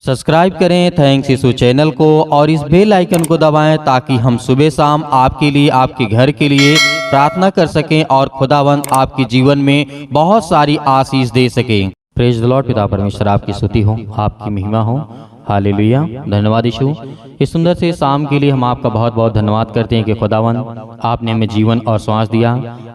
Subscribe करें thanks यीशु channel को और इस बेल आइकन को दबाएं ताकि हम सुबह शाम आपके लिए आपके घर के लिए प्रार्थना कर सकें और खुदावंद आपके जीवन में बहुत सारी आशीष दे सकें। Praise the Lord. पिता परमेश्वर आपकी स्तुति हो, आपकी महिमा हो। हालेलुया। धन्यवाद यीशु। इस सुंदर से शाम के लिए हम आपका बहुत बहुत धन्यवाद करते हैं कि खुदावंद आपने हमें जीवन और श्वास दिया।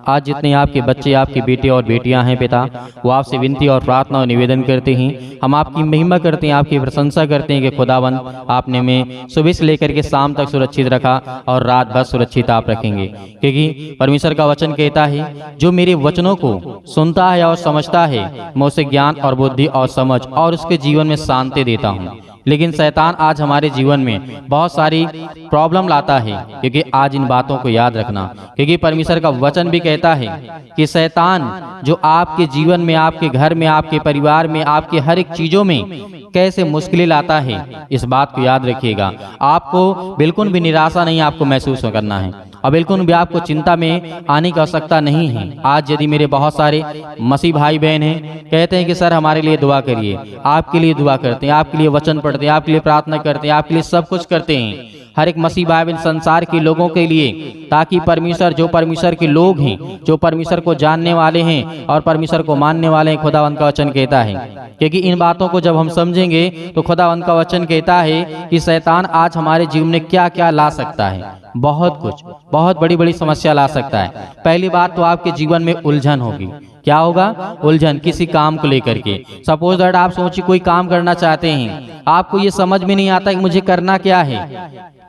आज जितने आपके बच्चे आपके बेटे और बेटियां हैं पिता, वो आपसे विनती और प्रार्थना और निवेदन करते हैं। हम आपकी महिमा करते हैं, आपकी प्रशंसा करते हैं कि खुदावंद आपने हमें सुबह से लेकर के शाम तक सुरक्षित रखा और रात भर सुरक्षित आप रखेंगे, क्योंकि परमेश्वर का वचन कहता है जो मेरे वचनों को सुनता है और समझता है मैं उसे ज्ञान और बुद्धि और समझ और उसके जीवन में शांति देता हूँ। लेकिन शैतान आज हमारे जीवन में बहुत सारी प्रॉब्लम लाता है, क्योंकि आज इन बातों को याद रखना, क्योंकि परमेश्वर का वचन भी कहता है कि शैतान जो आपके जीवन में, आपके घर में, आपके परिवार में, आपके हर एक चीजों में कैसे मुश्किलें लाता है, इस बात को याद रखिएगा। आपको बिल्कुल भी निराशा नहीं आपको महसूस करना है और बिल्कुल भी आपको चिंता में आने की आवश्यकता नहीं है। आज यदि मेरे बहुत सारे मसीह भाई बहन हैं, कहते हैं कि सर हमारे लिए दुआ करिए, आपके लिए दुआ करते हैं, आपके लिए वचन पढ़ते हैं, आपके लिए प्रार्थना करते हैं, आपके लिए सब कुछ करते हैं, हर एक मसीह भाई बहन संसार के लोगों के लिए, ताकि परमेश्वर जो परमेश्वर के लोग हैं, जो परमेश्वर को जानने वाले हैं और परमेश्वर को मानने वाले हैं, खुदावंद का वचन कहता है। क्योंकि इन बातों को जब हम समझेंगे तो खुदावंद का वचन कहता है कि शैतान आज हमारे जीवन में क्या क्या ला सकता है, बहुत कुछ, बहुत बड़ी बड़ी समस्या ला सकता है। पहली बात तो आपके जीवन में उलझन होगी। क्या होगा? उलझन, किसी काम को लेकर के। सपोज दैट आप सोचिए कोई काम करना चाहते हैं, आपको ये समझ में नहीं आता कि मुझे करना क्या है,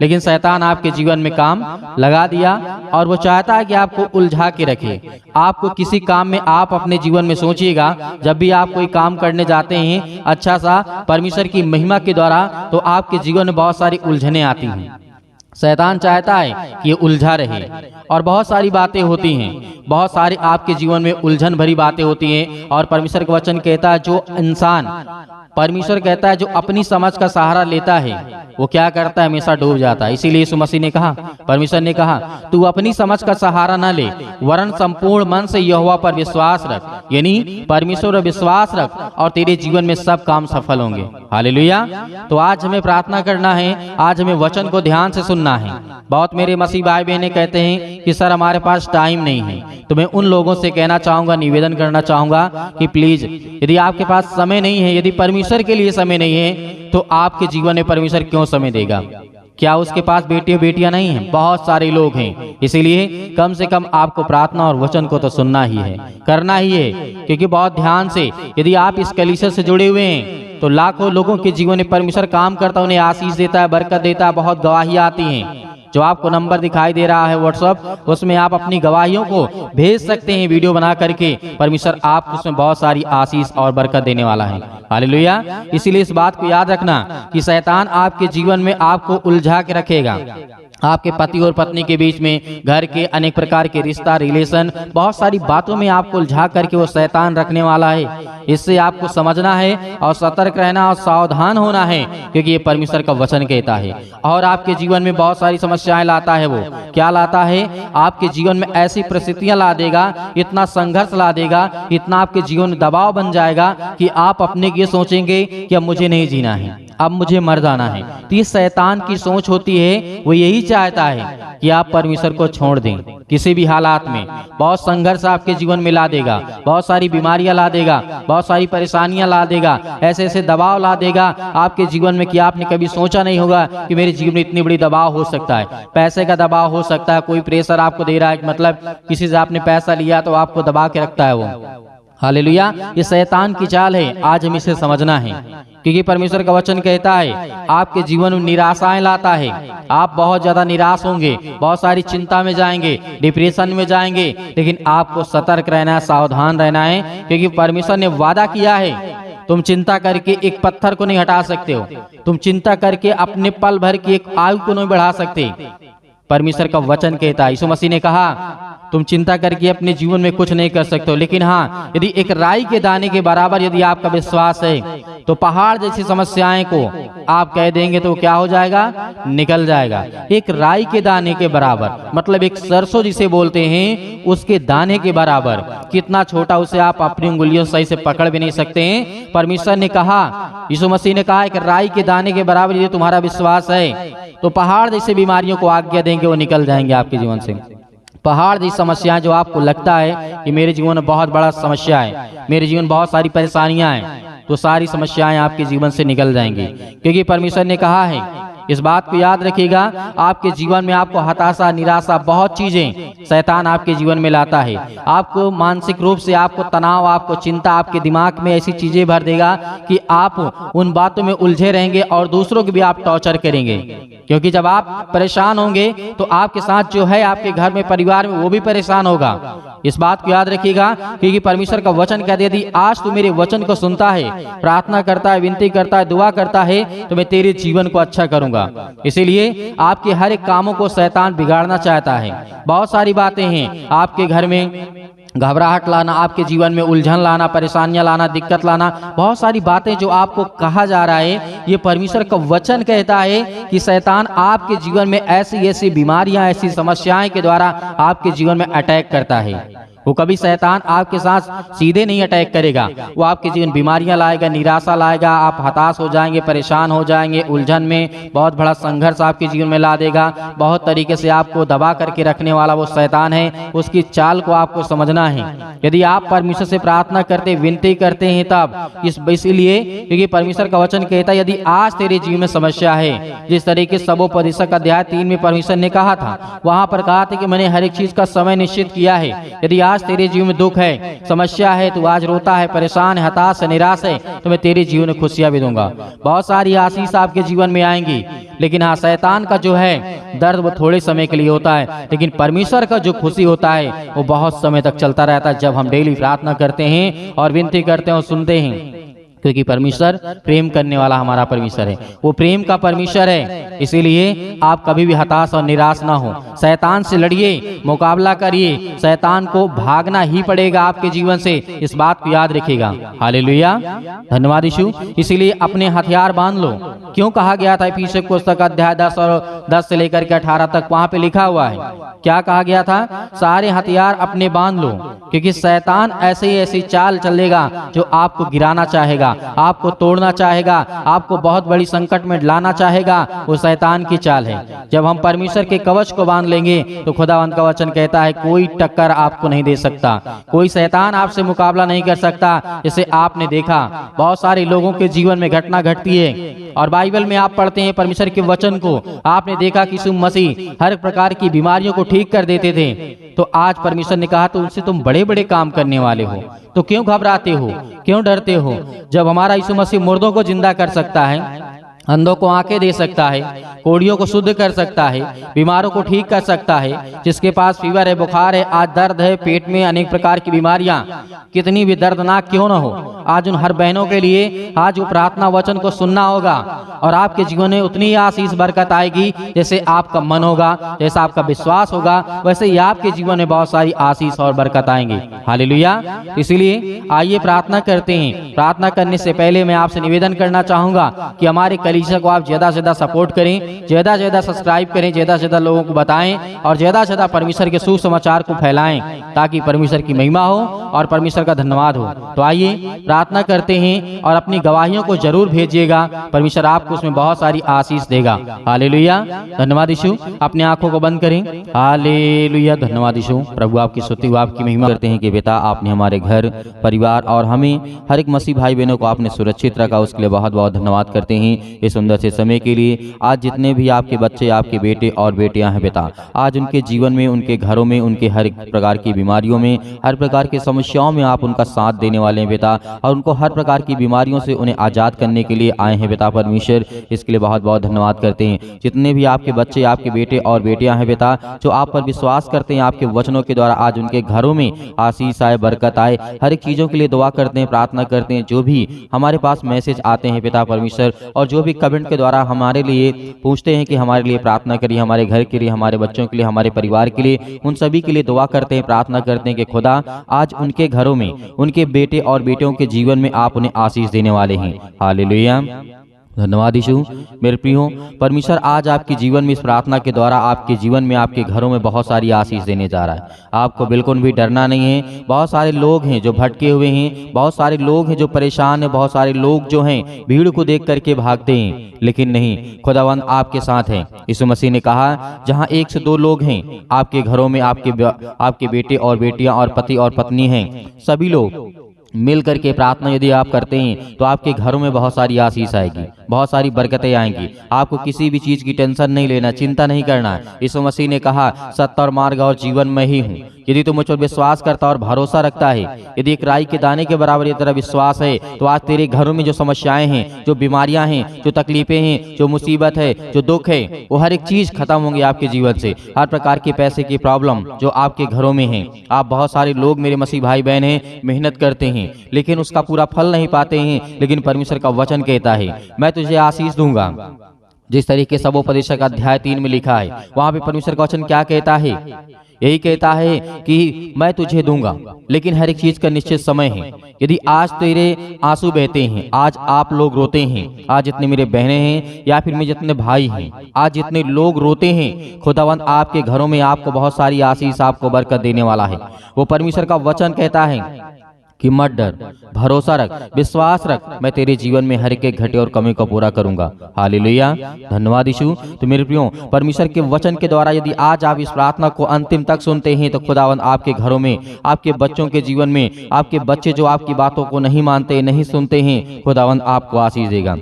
लेकिन शैतान आपके जीवन में काम लगा दिया और वो चाहता है कि आपको उलझा के रखे। आपको किसी काम में, आप अपने जीवन में सोचिएगा, जब भी आप कोई काम करने जाते हैं अच्छा सा परमेश्वर की महिमा के द्वारा, तो आपके जीवन में बहुत सारी उलझनें आती हैं। शैतान चाहता है कि ये उलझा रहे और बहुत सारी बातें होती हैं, बहुत सारी आपके जीवन में उलझन भरी बातें होती हैं। और परमेश्वर का वचन कहता है जो इंसान, परमेश्वर कहता है जो अपनी समझ का सहारा लेता है वो क्या करता है? हमेशा डूब जाता है। इसीलिए यीशु मसीह ने कहा, परमेश्वर ने कहा, तू अपनी समझ का सहारा न ले, वरन संपूर्ण मन से यहोवा पर विश्वास रख, यानी परमेश्वर पर विश्वास रख और तेरे जीवन में सब काम सफल होंगे। हालेलुया। तो आज हमें प्रार्थना करना है, आज हमें वचन को ध्यान से सुनना है। बहुत मेरे मसीह भाई बहने कहते हैं कि सर हमारे पास टाइम नहीं है, तो मैं उन लोगों से कहना चाहूंगा, निवेदन करना चाहूंगा कि प्लीज यदि आपके पास समय नहीं है, यदि परमेश्वर के लिए समय नहीं है, तो आपके जीवन में परमेश्वर क्यों समय देगा? क्या उसके पास बेटे बेटियां नहीं हैं? बहुत सारे लोग हैं। इसीलिए कम से कम आपको प्रार्थना और वचन को तो सुनना ही है, करना ही है, क्योंकि बहुत ध्यान से यदि आप इस कलीसिया से जुड़े हुए हैं तो लाखों लोगों के जीवन में परमेश्वर काम करता है, उन्हें आशीष देता है, बरकत देता है, बहुत गवाहियां आती हैं। जो आपको नंबर दिखाई दे रहा है व्हाट्सएप, उसमें आप अपनी गवाहियों को भेज सकते हैं वीडियो बना करके। परमेश्वर आपको उसमें बहुत सारी आशीष और बरकत देने वाला है। हालेलुया। इसीलिए इस बात को याद रखना कि शैतान आपके जीवन में आपको उलझा के रखेगा। आपके पति और पत्नी के बीच में, घर के अनेक प्रकार के रिश्ता, रिलेशन, बहुत सारी बातों में आपको उलझा करके वो शैतान रखने वाला है। इससे आपको समझना है और सतर्क रहना और सावधान होना है, क्योंकि ये परमेश्वर का वचन कहता है। और आपके जीवन में बहुत सारी समस्याएं लाता है। वो क्या लाता है? आपके जीवन में ऐसी परिस्थितियां ला देगा, इतना संघर्ष ला देगा, इतना आपके जीवन में दबाव बन जाएगा कि आप अपने लिए सोचेंगे कि अब मुझे नहीं जीना है, अब मुझे मर जाना है। तो ये शैतान की सोच होती है, वो यही चाहता है कि आप परमेश्वर को छोड़ दें किसी भी हालात में। बहुत संघर्ष आपके जीवन में ला देगा, बहुत सारी बीमारियां ला देगा, बहुत सारी परेशानियां ला देगा, ऐसे ऐसे दबाव ला देगा आपके जीवन में कि आपने कभी सोचा नहीं होगा कि मेरे जीवन में इतनी बड़ी दबाव हो सकता है। पैसे का दबाव हो सकता है, कोई प्रेशर आपको दे रहा है, मतलब किसी से आपने पैसा लिया तो आपको दबा के रखता है वो। हालेलुया। ये शैतान की चाल है, आज हम इसे समझना है, क्योंकि परमेश्वर का वचन कहता है आपके जीवन में निराशाएं लाता है। आप बहुत ज्यादा निराश होंगे, बहुत सारी चिंता में जाएंगे, डिप्रेशन में जाएंगे, लेकिन आपको सतर्क रहना है, सावधान रहना है, क्योंकि परमेश्वर ने वादा किया है तुम चिंता करके एक पत्थर को नहीं हटा सकते हो, तुम चिंता करके अपने पल भर की एक आयु को नहीं बढ़ा सकते। परमेश्वर का वचन कहता है। यीशु मसीह ने कहा तुम चिंता करके अपने जीवन में कुछ नहीं कर सकते हो, लेकिन हाँ यदि एक राई के दाने के बराबर यदि आपका विश्वास है तो पहाड़ जैसी समस्याएं को आप कह देंगे तो क्या हो जाएगा, निकल जाएगा। एक राई के दाने के बराबर मतलब एक सरसों जिसे बोलते हैं उसके दाने के बराबर, कितना छोटा उसे आप अपनी उंगलियों सही से पकड़ भी नहीं सकते हैं। परमेश्वर ने कहा, यीशु मसीह ने कहा एक राई के दाने के बराबर यदि तुम्हारा विश्वास है तो पहाड़ जैसे बीमारियों को आज्ञा देंगे, वो निकल जाएंगे आपके जीवन से। पहाड़ जैसी समस्याएं जो आपको लगता है कि मेरे जीवन में बहुत बड़ा समस्या है, मेरे जीवन में बहुत सारी परेशानियां हैं, तो सारी समस्याएं आपके जीवन से निकल जाएंगी, क्योंकि परमेश्वर ने कहा है। इस बात को याद रखिएगा, आपके जीवन में आपको हताशा, निराशा, बहुत चीजें शैतान आपके जीवन में लाता है। आपको मानसिक रूप से आपको तनाव, आपको चिंता, आपके दिमाग में ऐसी चीजें भर देगा कि आप उन बातों में उलझे रहेंगे और दूसरों को भी आप टॉर्चर करेंगे, क्योंकि जब आप परेशान होंगे तो आपके साथ जो है आपके घर में, परिवार में, वो भी परेशान होगा। इस बात को याद रखिएगा, क्योंकि परमेश्वर का वचन कहते यदि आज तू मेरे वचन को सुनता है, प्रार्थना करता है, विनती करता है, दुआ करता है, तो मैं तेरे जीवन को अच्छा करूंगा। इसीलिए आपके हर एक कामों को शैतान बिगाड़ना चाहता है। बहुत सारी बातें हैं आपके घर में, घबराहट लाना, आपके जीवन में उलझन लाना, परेशानियां लाना, दिक्कत लाना, बहुत सारी बातें जो आपको कहा जा रहा है, ये परमेश्वर का वचन कहता है कि शैतान आपके जीवन में ऐसी ऐसी बीमारियां, ऐसी समस्याएं के द्वारा आपके जीवन में अटैक करता है। वो कभी शैतान आपके साथ सीधे नहीं अटैक करेगा, वो आपके जीवन बीमारियां लाएगा, निराशा लाएगा, आप हताश हो जाएंगे, परेशान हो जाएंगे, उलझन में बहुत बड़ा संघर्ष आपके जीवन में ला देगा। बहुत तरीके से आपको दबा करके रखने वाला वो शैतान है, उसकी चाल को आपको समझना है। यदि आप परमेश्वर से प्रार्थना करते, विनती करते हैं तब इसलिए क्योंकि परमेश्वर का वचन कहता है यदि आज तेरे जीवन में समस्या है, जिस तरीके से सबोपदेशक अध्याय 3 में परमेश्वर ने कहा था, वहां पर कहा था कि मैंने हर एक चीज का समय निश्चित किया है। यदि आज तेरे जीवन में दुख है, समस्या है, तू आज रोता है, परेशान है, हताश है, निराश है, तो मैं तेरे जीवन में खुशियां भी दूंगा। बहुत सारी आशीष आपके जीवन में आएंगी, लेकिन हाँ शैतान का जो है दर्द वो थोड़े समय के लिए होता है, लेकिन परमेश्वर का जो खुशी होता है वो बहुत समय तक चलता रहता है, जब हम डेली प्रार्थना करते हैं और विनती करते हैं और सुनते हैं। क्योंकि परमेश्वर प्रेम करने वाला हमारा परमेश्वर है, वो प्रेम का परमेश्वर है। इसीलिए आप कभी भी हताश और निराश ना हो, शैतान से लड़िए, मुकाबला करिए, शैतान को भागना ही पड़ेगा आपके जीवन से। इस बात को याद रखिएगा। हालेलुया, धन्यवाद यीशु। इसीलिए अपने हथियार बांध लो। क्यों कहा गया था इफिसियों पुस्तक अध्याय 10 और 10 से लेकर के 18 तक, वहां पे लिखा हुआ है, क्या कहा गया था? सारे हथियार अपने बांध लो, क्योंकि शैतान ऐसे ही ऐसी चाल चलेगा जो आपको गिराना चाहेगा, आपको तोड़ना चाहेगा, आपको बहुत बड़ी संकट में लाना चाहेगा। वो शैतान की चाल है। जब हम परमेश्वर के कवच को बांध लेंगे तो खुदावंत का वचन कहता है कोई टक्कर आपको नहीं दे सकता, कोई शैतान आपसे मुकाबला नहीं कर सकता। जैसे आपने देखा बहुत सारे लोगों के जीवन में घटना घटती है, और बाइबल में आप पढ़ते हैं परमेश्वर के वचन को, आपने देखा कि यीशु मसीह हर प्रकार की बीमारियों को ठीक कर देते थे। तो आज परमेश्वर ने कहा तो उनसे तुम बड़े बड़े काम करने वाले हो, तो क्यों घबराते हो, क्यों डरते हो? जब हमारा यीशु मसीह मुर्दों को जिंदा कर सकता है, अंधों को आंखें दे सकता है, कोढ़ियों को शुद्ध कर सकता है, बीमारों को ठीक कर सकता है, जिसके पास फीवर है, बुखार है, आज दर्द है, पेट में अनेक प्रकार की बीमारियां, कितनी भी दर्दनाक क्यों न हो, आज उन हर बहनों के लिए आज वो प्रार्थना वचन को सुनना होगा, और आपके जीवन में उतनी आशीष बरकत आएगी जैसे आपका मन होगा, जैसा आपका विश्वास होगा, वैसे ही आपके जीवन में बहुत सारी आशीष और बरकत आएंगी। हालेलुया। इसलिए आइए प्रार्थना करते हैं। प्रार्थना करने से पहले मैं आपसे निवेदन करना चाहूंगा कि हमारे कलीसिया को आप ज्यादा से ज्यादा सपोर्ट करें, ज्यादा से ज्यादा सब्सक्राइब करें, ज्यादा से ज्यादा लोगों को बताएं और ज्यादा से ज्यादा परमेश्वर के सुसमाचार को फैलाएं, ताकि परमेश्वर की महिमा हो और परमेश्वर का धन्यवाद हो। तो आइए प्रार्थना करते हैं और अपनी गवाहियों को जरूर भेजिएगा, परमेश्वर आपको उसमें बहुत सारी आशीष देगा। हालेलुया, धन्यवाद यीशु। अपनी आंखों को बंद करें। हालेलुया, धन्यवाद यीशु। प्रभु आपकी स्तुति व आपकी महिमा करते हैं कि बेटा आपने हमारे घर परिवार और हमें हर एक मसीह भाई बहनों को आपने सुरक्षित रखा, उसके लिए बहुत बहुत धन्यवाद करते हैं इस सुंदर से समय के लिए। आज जितने भी आपके बच्चे, आपके बेटे और बेटियां हैं बेटा, आज उनके जीवन में, उनके घरों में, उनके हर एक प्रकार की बीमारियों में, हर प्रकार की समस्याओं में आप उनका साथ देने वाले हैं बेटा, और उनको हर प्रकार की बीमारियों से उन्हें आजाद करने के लिए आए हैं बेटा परमेश्वर, इसके लिए बहुत बहुत धन्यवाद करते हैं। जितने भी आपके बच्चे, आपके बेटे और बेटियां हैं बेटा, जो आप पर विश्वास करते हैं, आपके वचनों के द्वारा आज उनके घरों में आशीष आए, बरकत आए, हर एक चीजों के लिए दुआ करते हैं, प्रार्थना करते हैं। जो भी हमारे पास मैसेज आते हैं पिता परमेश्वर, और जो भी भी कमेंट के द्वारा हमारे लिए पूछते हैं कि हमारे लिए प्रार्थना करिए, हमारे घर के लिए, हमारे बच्चों के लिए, हमारे परिवार के लिए, उन सभी के लिए दुआ करते हैं, प्रार्थना करते हैं कि खुदा आज उनके घरों में, उनके बेटे और बेटियों के जीवन में आप उन्हें आशीष देने वाले हैं। हालेलुया, धन्यवाद यीशु। मेरे प्रियो, परमेश्वर आज आपके जीवन में इस प्रार्थना के द्वारा आपके जीवन में, आपके घरों में बहुत सारी आशीष देने जा रहा है। आपको बिल्कुल भी डरना नहीं है। बहुत सारे लोग हैं जो भटके हुए हैं, बहुत सारे लोग हैं जो परेशान हैं, बहुत सारे लोग जो हैं भीड़ को देख करके भागते हैं, लेकिन नहीं, खुदावंद आपके साथ है। यीशु मसीह ने कहा जहां 1 से 2 लोग हैं आपके घरों में, आपके बेटे और बेटियां और पति और पत्नी हैं, सभी लोग मिल करके प्रार्थना यदि आप करते हैं तो आपके घरों में बहुत सारी आशीष आएगी, बहुत सारी बरकतें आएंगी। आपको किसी भी चीज की टेंशन नहीं लेना, चिंता नहीं करना है। यीशु मसीह ने कहा सत्य और मार्ग और जीवन में ही हूँ। यदि तू मुझ पर विश्वास करता और भरोसा रखता है, यदि एक राई के दाने के बराबर ये तेरा विश्वास है, तो आज तेरे घरों में जो समस्याएं हैं, जो बीमारियां हैं, जो तकलीफें हैं, जो मुसीबत है, जो दुख है, वो हर एक चीज खत्म होंगी आपके जीवन से। हर प्रकार के पैसे की प्रॉब्लम जो आपके घरों में है, आप बहुत सारे लोग मेरे मसीह भाई बहन हैं, मेहनत करते हैं लेकिन उसका पूरा फल नहीं पाते हैं, लेकिन परमेश्वर का वचन कहता है मैं तुझे आशीष दूंगा। जिस तरीके से उपदेशक अध्याय 3 में लिखा है, वहां पे परमेश्वर का वचन क्या कहता है? यही कहता है कि मैं तुझे दूंगा, लेकिन हर एक चीज का निश्चित समय है। यदि आज तेरे आंसू बहते हैं, आज आप लोग रोते हैं, आज जितने मेरे बहनें हैं या फिर मेरे जितने भाई हैं, आज जितने लोग रोते हैं, खुदावंद आपके घरों में आपको बहुत सारी आशीष, आपको बरकत देने वाला है। वो परमेश्वर का वचन कहता है कि मत डर, भरोसा रख, विश्वास रख, मैं तेरे जीवन में हर एक घटे और कमी को पूरा करूंगा। हालेलुया, धन्यवाद यीशु। तो मेरे प्रियो, परमेश्वर के वचन के द्वारा यदि आज आप इस प्रार्थना को अंतिम तक सुनते हैं तो खुदावंद आपके घरों में, आपके बच्चों के जीवन में, आपके बच्चे जो आपकी बातों को नहीं मानते, नहीं सुनते हैं, खुदावंद आपको आशीष देगा।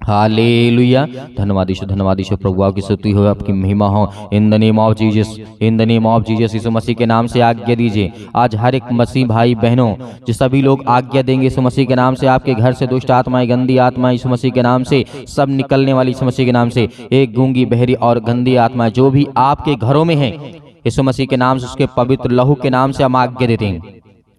हालेलुया, धन्यवाद यीशु। प्रभु आपकी स्तुति हो, आपकी महिमा हो। In the name of Jesus, in the name of Jesus, यीशु मसीह के नाम से आज्ञा दीजिए। आज हर एक मसीह भाई बहनों जो सभी लोग आज्ञा देंगे यीशु मसीह के नाम से, आपके घर से दुष्ट आत्माएं, गंदी आत्माएं यीशु मसीह के नाम से सब निकलने वाली यीशु मसीह के नाम से। एक गूंगी, बहरी और गंदी आत्मा जो भी आपके घरों में है, यीशु मसीह के नाम से, उसके पवित्र लहू के नाम से हम आज्ञा देते हैं,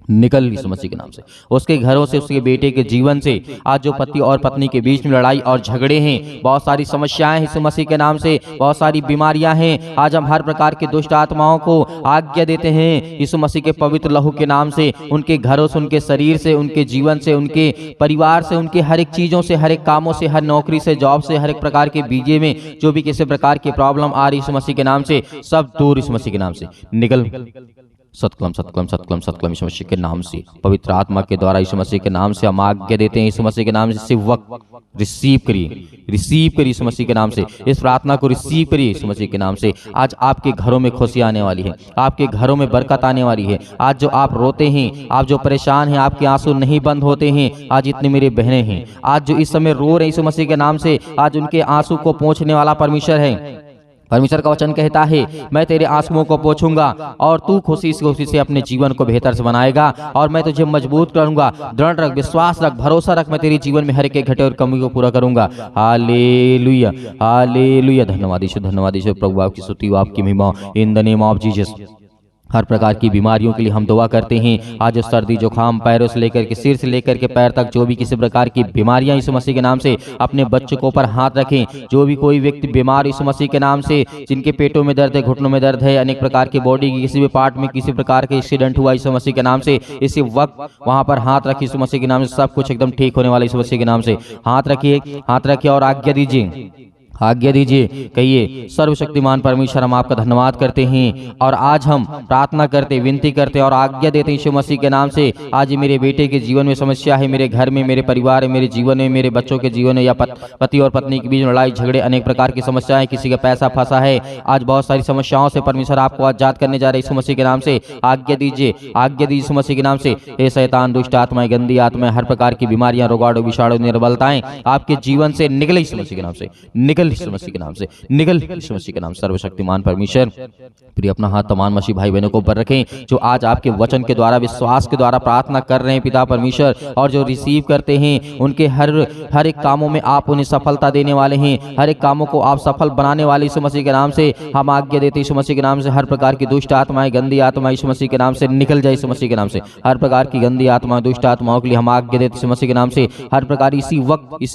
निकल यीशु मसीह के नाम से, उसके घरों से, उसके बेटे के जीवन से। आज जो पति और पत्नी के बीच में लड़ाई और झगड़े हैं, बहुत सारी समस्याएं यीशु मसीह के नाम से, बहुत सारी बीमारियां हैं, आज हम हर प्रकार के दुष्ट आत्माओं को आज्ञा देते हैं यीशु मसीह के पवित्र लहू के नाम से। उनके घरों से, उनके शरीर से, उनके जीवन से, उनके परिवार से, उनके हर एक चीजों से, हर एक कामों से, हर नौकरी से, जॉब से, हर एक प्रकार के बीजे में जो भी किसी प्रकार की प्रॉब्लम आ रही यीशु मसीह के नाम से, सब दूर यीशु मसीह के नाम से निकल। सतकलम सतकलम सतकलम सतकलम यीशु मसीह के नाम से, पवित्र आत्मा के द्वारा यीशु मसीह के नाम से हम आज्ञा देते हैं यीशु मसीह के नाम से। सिर्फ वक्त रिसीव करिए, रिसीव करिए यीशु मसीह के नाम से। इस प्रार्थना को रिसीव करिए यीशु मसीह के नाम से। आज आपके घरों में खुशी आने वाली है, आपके घरों में बरकत आने वाली है। आज जो आप रोते हैं, आप जो परेशान हैं, आपके आंसू नहीं बंद होते हैं। आज इतने मेरे बहनें हैं आज जो इस समय रो रहे हैं यीशु मसीह के नाम से, आज उनके आंसू को पोंछने वाला परमेश्वर है। परमेश्वर का वचन कहता है मैं तेरे आंसुओं को पोंछूंगा और तू खुशी से अपने जीवन को बेहतर से बनाएगा, और मैं तुझे मजबूत करूंगा। दृढ़ रख, विश्वास रख, भरोसा रख, मैं तेरे जीवन में हर एक घटे और कमी को पूरा करूंगा। हालेलुया, हालेलुया, धन्यवाद यीशु। प्रभु आपकी स्तुति, आपकी महिमा, in the name of Jesus. हर प्रकार की बीमारियों के लिए हम दुआ करते हैं। आज सर्दी जुकाम, पैरों से लेकर के सिर से लेकर के पैर तक जो भी किसी प्रकार की बीमारियां यीशु मसीह के नाम से अपने बच्चों को ऊपर हाथ रखें। जो भी कोई व्यक्ति बीमार यीशु मसीह के नाम से, जिनके पेटों में दर्द है, घुटनों में दर्द है, अनेक प्रकार की बॉडी की किसी भी पार्ट में किसी प्रकार के एक्सीडेंट हुआ यीशु मसीह के नाम से, इसी वक्त वहां पर हाथ रखिए यीशु मसीह के नाम से। सब कुछ एकदम ठीक होने वाला यीशु मसीह के नाम से। हाथ रखिए और आज्ञा दीजिए, आज्ञा दीजिए। कहिए सर्वशक्तिमान परमेश्वर हम आपका धन्यवाद करते हैं और आज हम प्रार्थना करते, विनती करते और आज्ञा देते हैं यीशु मसीह के नाम से। आज मेरे बेटे के जीवन में समस्या है, मेरे घर में, मेरे परिवार में, मेरे जीवन में, मेरे बच्चों के जीवन में, या पति और पत्नी के बीच लड़ाई झगड़े, अनेक प्रकार की समस्याएं, किसी का पैसा फंसा है, आज बहुत सारी समस्याओं से परमेश्वर आपको आजाद करने जा रहे यीशु मसीह के नाम से। आज्ञा दीजिए, आज्ञा दीजिए यीशु मसीह के नाम से। हे शैतान, दुष्ट आत्माएं, गंदी आत्माएं, हर प्रकार की बीमारियां, रोगाणु, विषाणु, निर्बलताएं आपके जीवन से निकले यीशु मसीह के नाम से, निकल निकल यीशु मसीह के नाम से, निकल यीशु मसीह के नाम से। सर्वशक्तिमान परमेश्वर प्रिय अपना हाथ तमाम मसीह भाई बहनों को ऊपर रखें जो आज आपके वचन के द्वारा विश्वास के द्वारा प्रार्थना कर रहे हैं पिता परमेश्वर, और जो रिसीव करते हैं उनके हर एक कामों में आप उन्हें सफलता देने वाले हैं, हर एक कामों को आप सफल बनाने वाले यीशु मसीह के नाम से हम आज्ञा देते यीशु मसीह के नाम से। हर प्रकार की दुष्ट आत्माएं, गंदी आत्मा यीशु मसीह के नाम से निकल जाए यीशु मसीह के नाम से। हर प्रकार की गंदी आत्मा, दुष्ट आत्माओं के लिए हम आज्ञा देते यीशु मसीह के नाम से। हर प्रकार इसी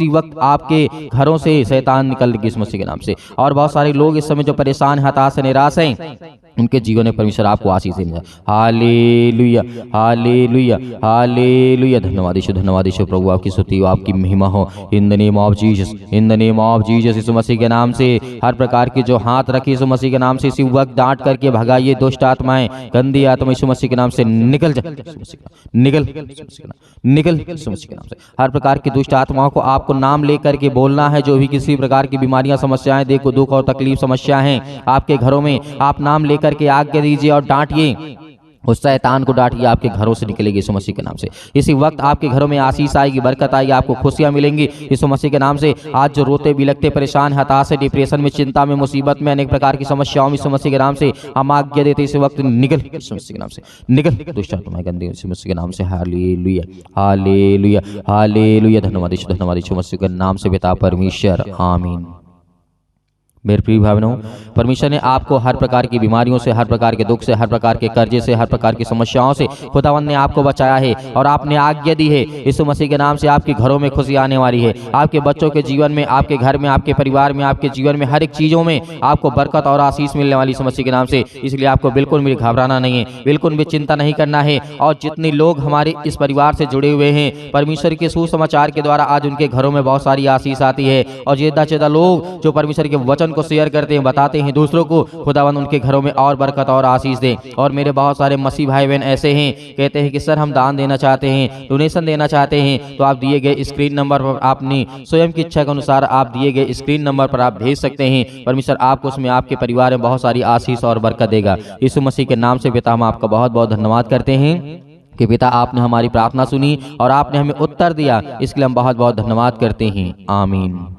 वक्त आपके घरों से शैतान निकल यीशु मसीह के नाम से। और बहुत सारे लोग इस समय जो परेशान, हताश, निराश हैं, उनके जीवन में परमेश्वर आपको आशीष देंगे। Hallelujah, hallelujah, hallelujah. धन्यवाद यीशु, धन्यवाद यीशु प्रभु, आपकी स्तुति हो, आपकी महिमा हो। In the name of Jesus, in the name of Jesus यीशु मसीह के नाम से हर प्रकार की जो हाथ रखी यीशु मसीह के नाम से इसी वक्त डांट करके भगाइए दुष्ट आत्माएं, गंदी आत्मा यीशु मसीह के नाम से निकल जाए, निकल निकल यीशु मसीह के नाम से। हर प्रकार की दुष्ट आत्माओं को आपको नाम लेकर के बोलना है। जो भी किसी प्रकार की बीमारियां, समस्याएं, देखो दुख और तकलीफ समस्या हैं आपके घरों में, आप नाम लेकर के आज्ञा दीजिए और डांटिए, उस शैतान को डांटिए, आपके घरों से निकलेगी यीशु मसीह के नाम से। इसी वक्त आपके घरों में आशीष आएगी, बरकत आएगी, आपको खुशियां मिलेंगी यीशु मसीह के नाम से। आज जो रोते बिलखते, परेशान, हताश है, डिप्रेशन में, चिंता में, मुसीबत में, अनेक प्रकार की समस्याओं में यीशु मसीह के नाम से हम आज्ञा देते इस वक्त निकल यीशु मसीह के नाम से, निकल दुष्ट आत्माएं, गंदी यीशु मसीह के नाम से। Hallelujah, hallelujah, hallelujah. धन्यवाद यीशु, धन्यवाद यीशु मसीह के नाम से पिता परमेश्वर, आमीन। मेरे प्रिय भाई बहनों, परमेश्वर ने आपको हर प्रकार की बीमारियों से, हर प्रकार के दुख से, हर प्रकार के कर्जे से, हर प्रकार की समस्याओं से खुदावंद ने आपको बचाया है और आपने आज्ञा दी है यीशु मसीह के नाम से आपके घरों में खुशी आने वाली है। आपके बच्चों के जीवन में, आपके घर में, आपके परिवार में, आपके जीवन में, हर एक चीज़ों में आपको बरकत और आशीष मिलने वाली यीशु मसीह के नाम से। इसलिए आपको बिल्कुल भी घबराना नहीं है, बिल्कुल भी चिंता नहीं करना है। और जितने लोग हमारे इस परिवार से जुड़े हुए हैं, परमेश्वर के सुसमाचार के द्वारा आज उनके घरों में बहुत सारी आशीष आती है। और ज़्यादा से ज़्यादा लोग जो परमेश्वर के वचन को शेयर करते हैं, बताते हैं दूसरों को, खुदावंद उनके घरों में और बरकत और आशीष दे। और मेरे बहुत सारे मसीह भाई बहन ऐसे हैं, कहते हैं कि सर हम दान देना चाहते हैं, डोनेशन देना चाहते हैं, तो आप दिए गए स्क्रीन नंबर पर अपनी स्वयं की इच्छा के अनुसार आप दिए गए स्क्रीन नंबर पर आप भेज सकते हैं। परमेश्वर आपको उसमें आपके परिवार में बहुत सारी आशीष और बरकत देगा। यीशु मसीह के नाम से पिता हम आपका बहुत बहुत धन्यवाद करते हैं कि पिता आपने हमारी प्रार्थना सुनी और आपने हमें उत्तर दिया, इसके लिए हम बहुत बहुत धन्यवाद करते हैं। आमीन।